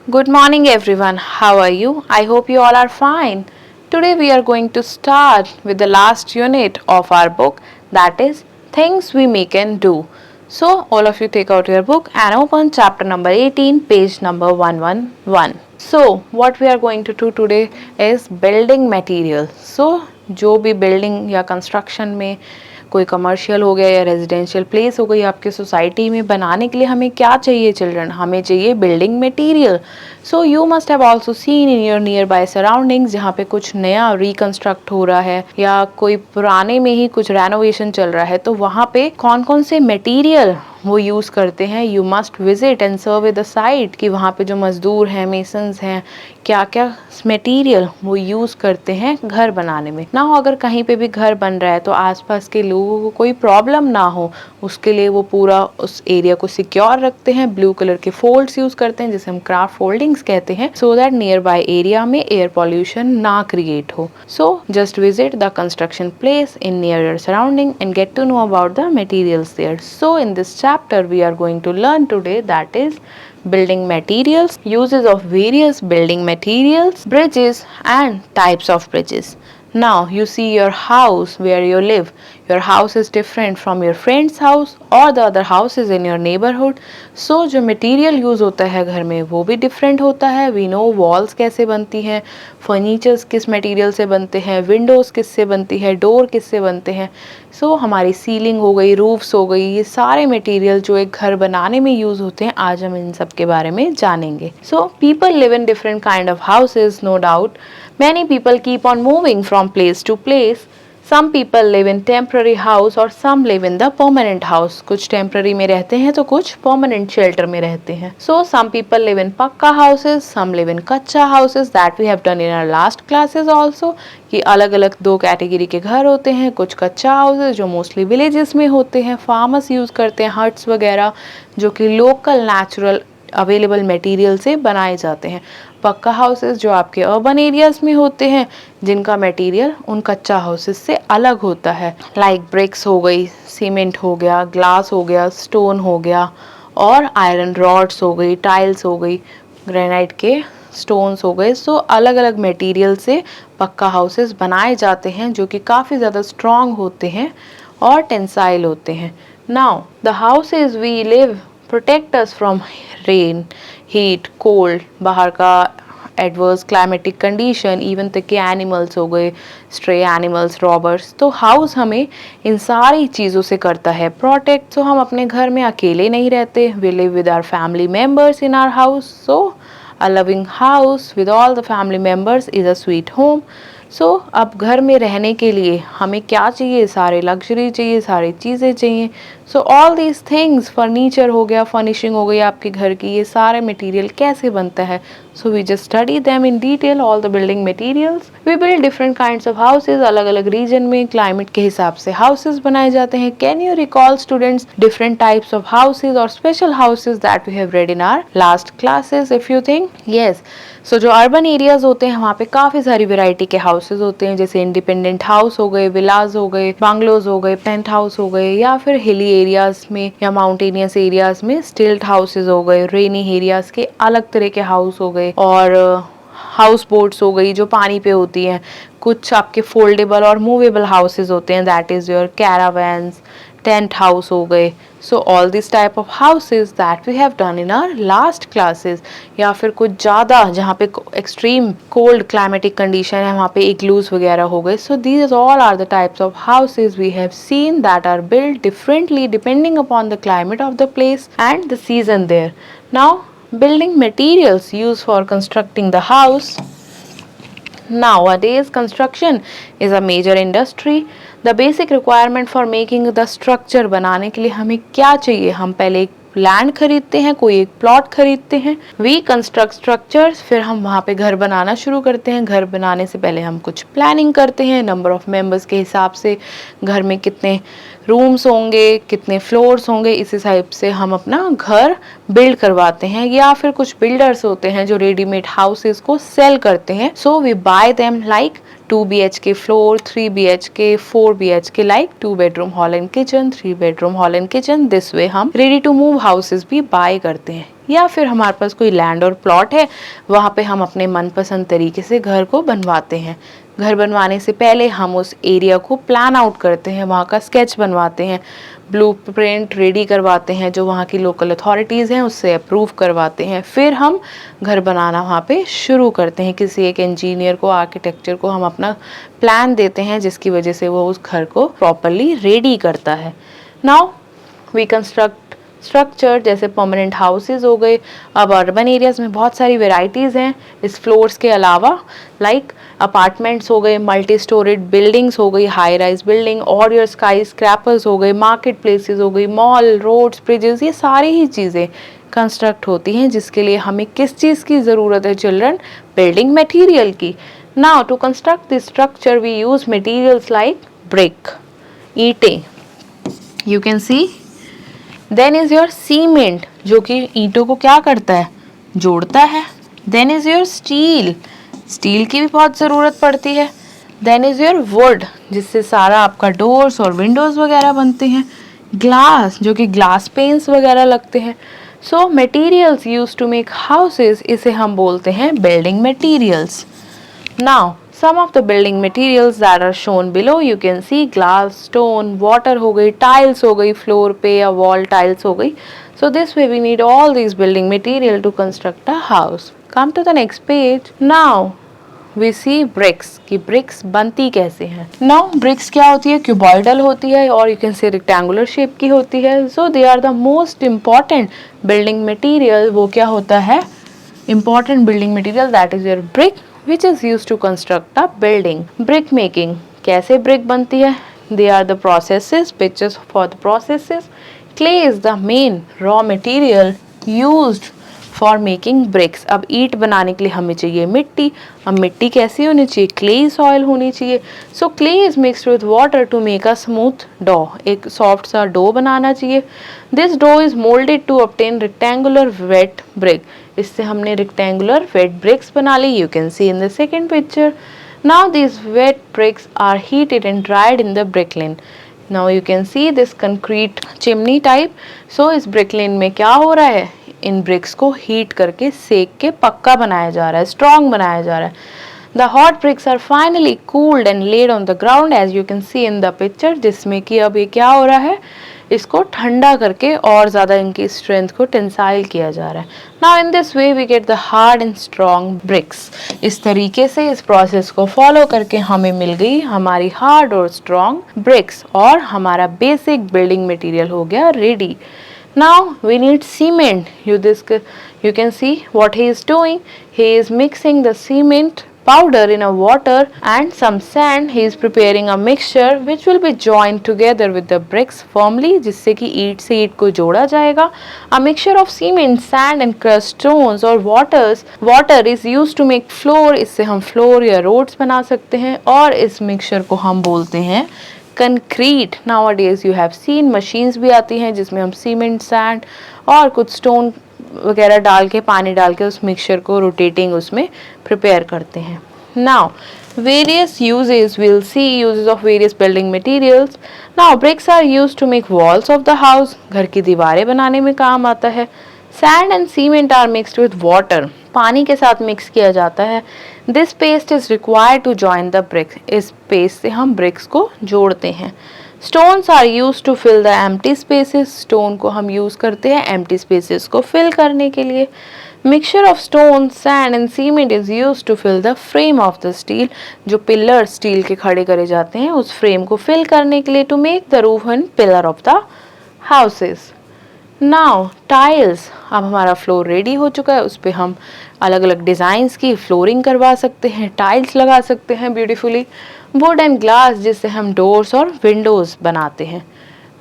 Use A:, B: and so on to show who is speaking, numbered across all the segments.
A: Good morning, everyone. How are you? I hope you all are fine. Today, we are going to start with the last unit of our book, that is, Things We Make and Do. So, all of you take out your book and open chapter number 18, page number 111. So, what we are going to do today is building material. So, जो भी building या construction में कोई commercial हो गया या residential place हो गई आपके सोसाइटी में बनाने के लिए हमें क्या चाहिए चिल्ड्रन, हमें चाहिए building material. So you must have also seen in your near by surroundings जहाँ पे कुछ नया रिकंस्ट्रक्ट हो रहा है या कोई पुराने में ही कुछ रेनोवेशन चल रहा है, तो वहाँ पे कौन कौन से मटेरियल वो यूज़ करते हैं. You must visit and survey the site कि वहाँ पे जो मजदूर हैं, मेसन्स हैं, क्या क्या मटेरियल वो यूज़ करते हैं घर बनाने में. ना हो अगर कहीं पे भी घर बन रहा है तो आसपास के लोगों को कोई प्रॉब्लम ना हो, उसके लिए वो पूरा उस एरिया को सिक्योर रखते हैं. ब्लू कलर के फोल्ड्स यूज़ करते हैं जिसे हम क्राफ्ट फोल्डिंग्स कहते हैं, so that near by area में एयर पॉल्यूशन ना क्रिएट हो. So just visit the construction place in near your surrounding and get to know about the materials there. So in this chapter we are going to learn today, that is building materials, uses of various building materials, bridges and types of bridges. Now you see your house where you live. Your house is different from your friend's house or the other houses in your neighborhood. So जो material use होता है घर में वो भी different होता है. We know walls कैसे बनती हैं, furnitures किस material से बनते हैं, windows किस से बनती है, door किस से बनते हैं. So हमारी ceiling हो गई, roofs हो गई, ये सारे material जो एक घर बनाने में use होते हैं, आज हम इन सब के बारे में जानेंगे. So people live in different kind of houses, no doubt. Many people keep on moving from place to place. Some people live in temporary house और some live in the permanent house. कुछ temporary में रहते हैं तो कुछ permanent shelter में रहते हैं. So some people live in पक्का houses, some live in कच्चा houses, that we have done in our last classes also. कि अलग अलग दो कैटेगरी के घर होते हैं. कुछ कच्चा हाउसेज जो मोस्टली विलेजेस में होते हैं, फार्मर्स यूज़ करते हैं हट्स वगैरह जो कि लोकल नेचुरल अवेलेबल मटेरियल से बनाए जाते हैं. पक्का हाउसेस जो आपके अर्बन एरियाज में होते हैं जिनका मटेरियल उन कच्चा हाउसेस से अलग होता है. लाइक ब्रिक्स हो गई, सीमेंट हो गया, ग्लास हो गया, स्टोन हो गया और आयरन रॉड्स हो गई, टाइल्स हो गई, ग्रेनाइट के स्टोन्स हो गए. सो अलग अलग मटेरियल से पक्का हाउसेस बनाए जाते हैं जो कि काफ़ी ज़्यादा स्ट्रॉन्ग होते हैं और टेंसाइल होते हैं. Now the houses we live protect us from rain, heat, cold, बाहर का एडवर्स क्लाइमेटिक कंडीशन, इवन तक के एनिमल्स हो गए, स्ट्रे एनिमल्स, रॉबर्स. तो हाउस हमें इन सारी चीज़ों से करता है प्रोटेक्ट. सो हम अपने घर में अकेले नहीं रहते. We live with our family members in our house. So A loving house with all the family members is a sweet home. So अब घर में रहने के लिए हमें क्या चाहिए, सारे लग्जरी चाहिए, सारी चीज़ें चाहिए. So all these things, furniture हो गया, फर्निशिंग हो गई आपके घर की, ये सारे मटेरियल कैसे बनता है. So we just study them in detail, all the building materials. We build different kinds of houses. अलग अलग रीजन में क्लाइमेट के हिसाब से हाउसेज बनाए जाते हैं. Can you recall students different types of houses और special houses that we have read in our last classes if you think yes. So जो अर्बन एरियाज होते हैं वहाँ पे काफ़ी सारी वेराइटी के हाउसेज होते हैं, जैसे इंडिपेंडेंट हाउस हो गए, विलाज हो गए, बंगलोज हो गए, पेंट हाउस हो गए, या फिर हिली एरियाज में या माउंटेनियस एरियाज में स्टिल्ट हाउसेज हो गए, रेनी एरियाज के अलग तरह के हाउस हो गए, और हाउस बोट्स हो गई जो पानी पे होती हैं. कुछ आपके फोल्डेबल और मूवेबल हाउसेज होते हैं, that is your caravans, tent house हो गए. So all this type of houses that we have done in our last classes. या फिर कुछ ज़्यादा जहाँ पे एक्सट्रीम कोल्ड क्लाइमेटिक कंडीशन है वहाँ पे इग्लूज वगैरह हो गए. So these all are the types of houses we have seen that are build differently depending upon the climate of the place and the season there. Now building materials used for constructing the house. Nowadays construction is a major industry. The basic requirement for making the structure बनाने के लिए हमें क्या चाहिए, हम पहले एक land खरीदते हैं, कोई एक प्लॉट खरीदते हैं. वी कंस्ट्रक्ट स्ट्रक्चर्स, फिर हम वहाँ पे घर बनाना शुरू करते हैं. घर बनाने से पहले हम कुछ प्लानिंग करते हैं, नंबर ऑफ मेंबर्स के हिसाब से घर में कितने रूम्स होंगे, कितने फ्लोर्स होंगे, इस हिसाब से हम अपना घर बिल्ड करवाते हैं, या फिर कुछ बिल्डर्स होते हैं जो रेडीमेड हाउसेस को सेल करते हैं. So we buy them like 2 BHK floor, 3 BHK, 4 BHK, like 2 bedroom hall and kitchen, 3 bedroom hall and kitchen. This way हम रेडी टू मूव हाउसेस भी बाय करते हैं. या फिर हमारे पास कोई लैंड और प्लॉट है, वहाँ पे हम अपने मनपसंद तरीके से घर को बनवाते हैं. घर बनवाने से पहले हम उस एरिया को प्लान आउट करते हैं, वहाँ का स्केच बनवाते हैं, ब्लूप्रिंट रेडी करवाते हैं, जो वहाँ की लोकल अथॉरिटीज़ हैं उससे अप्रूव करवाते हैं. फिर हम घर बनाना वहाँ पे शुरू करते हैं. किसी एक इंजीनियर को, आर्किटेक्चर को हम अपना प्लान देते हैं, जिसकी वजह से वो उस घर को प्रॉपरली रेडी करता है. नाउ वी कंस्ट्रक्ट स्ट्रक्चर, जैसे परमानेंट हाउसेज हो गए. अब अर्बन एरियाज में बहुत सारी वेराइटीज़ हैं इस फ्लोर्स के अलावा, लाइक अपार्टमेंट्स हो गए, मल्टी स्टोरेड बिल्डिंग्स हो गई, हाई राइज बिल्डिंग, और योर स्काई स्क्रैपर्स हो गए, मार्केट प्लेसेस हो गई, मॉल, रोड्स, ब्रिजेस, ये सारी ही चीज़ें कंस्ट्रक्ट होती हैं. जिसके लिए हमें किस चीज़ की ज़रूरत है चिल्ड्रन? बिल्डिंग मटेरियल की. Now to construct this structure we use materials like brick, ईंटें, you can see. Then is your cement, जो कि ईंटों को क्या करता है? जोड़ता है. Then is your steel, steel की भी बहुत ज़रूरत पड़ती है. देन इज योर वुड, जिससे सारा आपका डोर्स और विंडोज़ वगैरह बनते हैं. ग्लास, जो कि ग्लास पेन्स वगैरह लगते हैं. So materials use to make houses, इसे हम बोलते हैं building materials. Now some of the building materials that are shown below, you can see glass, stone, water हो गई, tiles हो गई फ्लोर पे, या wall tiles हो गई. So this way we need all these building material to construct a house. Come to the next page. Now we see bricks, कि bricks बनती कैसे हैं. Now bricks क्या होती है? क्यूबॉइडल होती है, और you can say rectangular shape की होती है. So they are the most important building material. वो क्या होता है? Important building material, that is your brick, which is used to construct a building. Brick making, कैसे brick बनती है? They are the processes, pictures for the processes. Clay is the main raw material used for making bricks. अब ईंट बनाने के लिए हमें चाहिए मिट्टी. अब मिट्टी कैसी होनी चाहिए? clay soil होनी चाहिए. So clay is mixed with water to make a smooth dough. एक सॉफ्ट सा डो बनाना चाहिए. This dough is molded to obtain rectangular wet brick. इससे हमने rectangular wet bricks बना ली. You can see in the second picture. Now these wet bricks are heated and dried in the bricklane. Now you can see this concrete chimney type. So इस bricklane में क्या हो रहा है? इन BRICS को heat करके सेक के पक्का बनाया जा रहा है, स्ट्रॉन्ग बनाया जा रहा है. The hot bricks are finally cooled and laid on the ground, as you can see in the picture. जिसमें कि अब ये क्या हो रहा है? इसको ठंडा करके और ज़्यादा इनकी स्ट्रेंथ को टेंसाइल किया जा रहा है. Now in this way we get the hard and strong bricks. इस तरीके से इस प्रोसेस को फॉलो करके हमें मिल गई हमारी हार्ड और स्ट्रॉन्ग ब्रिक्स, और हमारा बेसिक बिल्डिंग मटेरियल हो गया ready. Now we need cement. You can see what he is doing. He is mixing the cement powder in a water and some sand. He is preparing a mixture which will be joined together with the bricks firmly, जिससे कि ईंट से ईंट को जोड़ा जाएगा. A mixture of cement, sand and crushed stones or water is used to make floor. इससे हम floor या roads बना सकते हैं, और इस mixture को हम बोलते हैं concrete. Nowadays you have seen machines भी आती हैं जिसमें हम सीमेंट, सैंड और कुछ स्टोन वगैरह डाल के, पानी डाल के उस मिक्सचर को रोटेटिंग उसमें प्रिपेयर करते हैं. Now various uses, we'll see uses of various building materials. Now bricks are used to make walls of the house. घर की दीवारें बनाने में काम आता है. Sand and cement are mixed with water. पानी के साथ मिक्स किया जाता है. This paste is required to join the bricks. इस पेस्ट से हम ब्रिक्स को जोड़ते हैं. Stones are used to fill the empty spaces. Stone को हम यूज करते हैं empty spaces को fill करने के लिए. Mixture of stone, sand and cement is used to fill the frame of the steel. जो पिलर स्टील के खड़े करे जाते हैं उस फ्रेम को फिल करने के लिए, to make the roof and pillar of the houses. Now tiles, अब हमारा फ्लोर रेडी हो चुका है. उस पर हम अलग अलग डिज़ाइंस की फ्लोरिंग करवा सकते हैं, टाइल्स लगा सकते हैं ब्यूटीफुली. वुड एंड ग्लास, जिससे हम डोर्स और विंडोज़ बनाते हैं.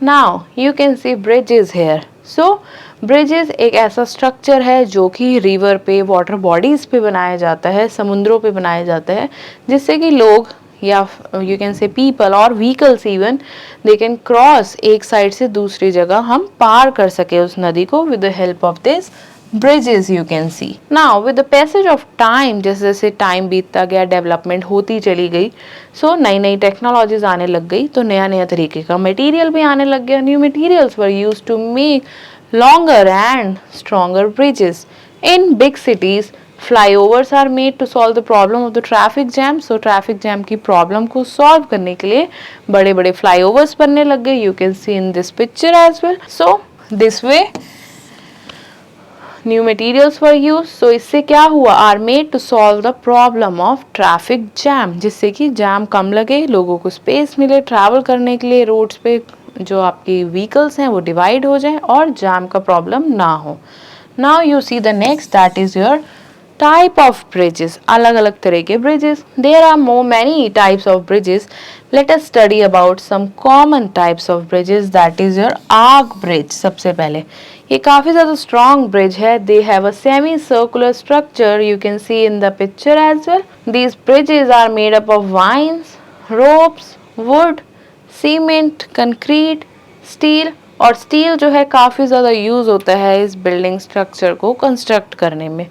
A: Now you can see bridges here. So bridges एक ऐसा स्ट्रक्चर है जो कि रिवर पे, वाटर बॉडीज़ पे बनाया जाता है, समुद्रों पे बनाया जाता है, जिससे कि लोग या you can say people or vehicles even, they can cross एक साइड से दूसरी जगह हम पार कर सके उस नदी को with the help of this bridges you can see. Now with the passage of time, जैसे जैसे टाइम बीतता गया, डेवलपमेंट होती चली गई, सो नई नई टेक्नोलॉजीज आने लग गई, तो नया नया तरीके का मटेरियल भी आने लग गया. New materials were used to make longer and stronger bridges. In big cities, flyovers are made to solve the problem of the traffic jam. So traffic jam की problem को solve करने के लिए बड़े बड़े flyovers बनने लग गए. You can see in this picture as well. So this way new materials were used. So इससे क्या हुआ, are made to solve the problem of traffic jam, जिससे कि जैम कम लगे, लोगों को स्पेस मिले ट्रैवल करने के लिए, रोड्स पे जो आपकी व्हीकल्स हैं वो डिवाइड हो जाएं और जैम का प्रॉब्लम ना हो. Now you see the next, that is your type of bridges. अलग अलग तरह के bridges. There are more many types of bridges. Let us study about some common types of bridges. That is your arch bridge. सबसे पहले ये काफी ज्यादा strong bridge है. They have a semi circular structure. You can see in the picture as well. These bridges are made up of wines, ropes, would, cement, concrete, steel. और steel जो है काफ़ी ज़्यादा यूज़ होता है इस बिल्डिंग स्ट्रक्चर को कंस्ट्रक्ट करने में.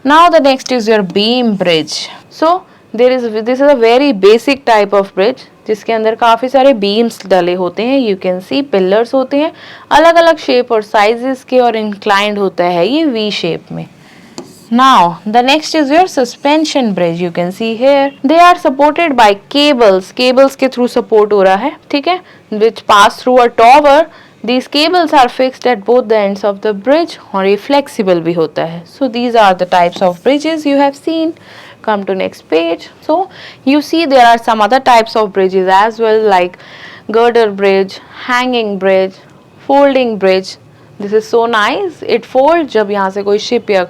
A: Now the next is your beam bridge. So this is a very basic type of bridge जिसके अंदर काफ़ी सारे बीम्स डले होते हैं. यू कैन सी पिलर्स होते हैं अलग अलग शेप और साइजेस के, और इंक्लाइंड होता है ये वी शेप में. Now the next is your suspension bridge. You can see here they are supported by cables. Cables के through support हो रहा है, ठीक है, which pass through a tower. These cables are fixed at both the ends of the bridge. और ये flexible भी होता है. So these are the types of bridges you have seen. Come to next page. So you see there are some other types of bridges as well, like girder bridge, hanging bridge, folding bridge. This is so nice. It folds जब यहाँ से कोई ship या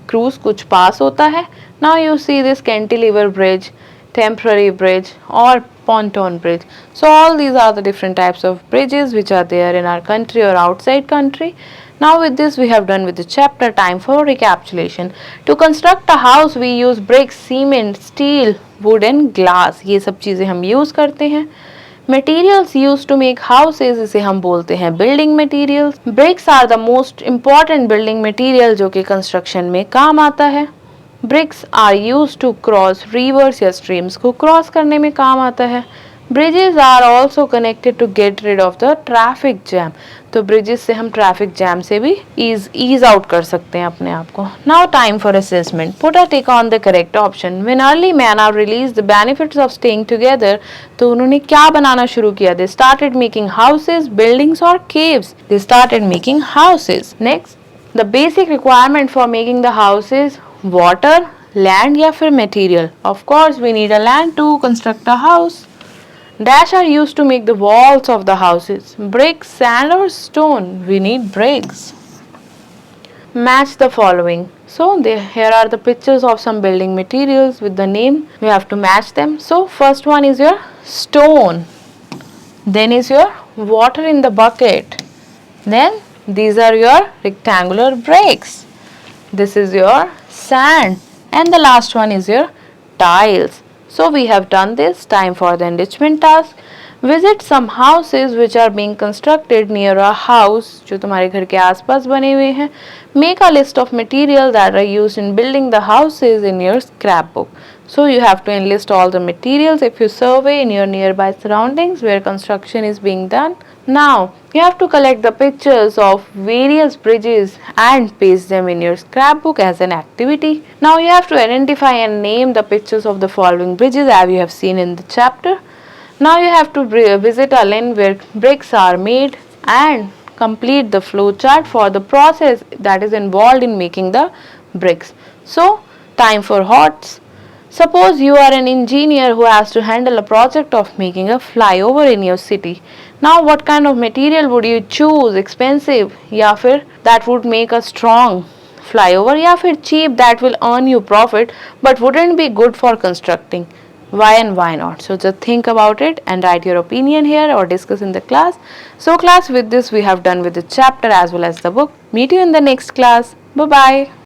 A: cruise कुछ पास होता है. Now you see this cantilever bridge, temporary bridge और pontoon bridge. So all these are the different types of bridges which are there in our country or outside country. Now with this we have done with the chapter. Time for recapitulation. To construct a house we use bricks, cement, steel, wood and glass. ये सब चीज़ें हम use करते हैं. Materials used to make houses इसे हम बोलते हैं building materials. Bricks are the most important building material जो कि construction में काम आता है. Bricks are used to cross rivers या streams को cross करने में काम आता है. Bridges are also connected to get rid of the traffic jam. तो bridges से हम traffic jam से भी ease out कर सकते हैं अपने आप को. Now time for assessment. Put a tick on the correct option. When early man are released the benefits of staying together. तो उन्होंने क्या बनाना शुरू किया? They started making houses, buildings or caves. They started making houses. Next, the basic requirement for making the houses, water, land या फिर material. Of course we need a land to construct a house. Dash are used to make the walls of the houses. Bricks, sand or stone. We need bricks. Match the following. So here are the pictures of some building materials with the name. We have to match them. So first one is your stone. Then is your water in the bucket. Then these are your rectangular bricks. This is your sand. And the last one is your tiles. So we have done this. Time for the enrichment task. Visit some houses which are being constructed near a house जो तुम्हारे घर के आसपास बने हुए हैं. Make a list of material that are used in building the houses in your scrapbook. So you have to enlist all the materials if you survey in your nearby surroundings where construction is being done. Now you have to collect the pictures of various bridges and paste them in your scrapbook as an activity. Now you have to identify and name the pictures of the following bridges as you have seen in the chapter. Now you have to visit a land where bricks are made and complete the flow chart for the process that is involved in making the bricks. So time for HOTS. Suppose you are an engineer who has to handle a project of making a flyover in your city. Now what kind of material would you choose? Expensive या फिर that would make a strong flyover या फिर cheap that will earn you profit but wouldn't be good for constructing. Why and why not? So just think about it and write your opinion here or discuss in the class. So class, with this we have done with the chapter as well as the book. Meet you in the next class. Bye bye.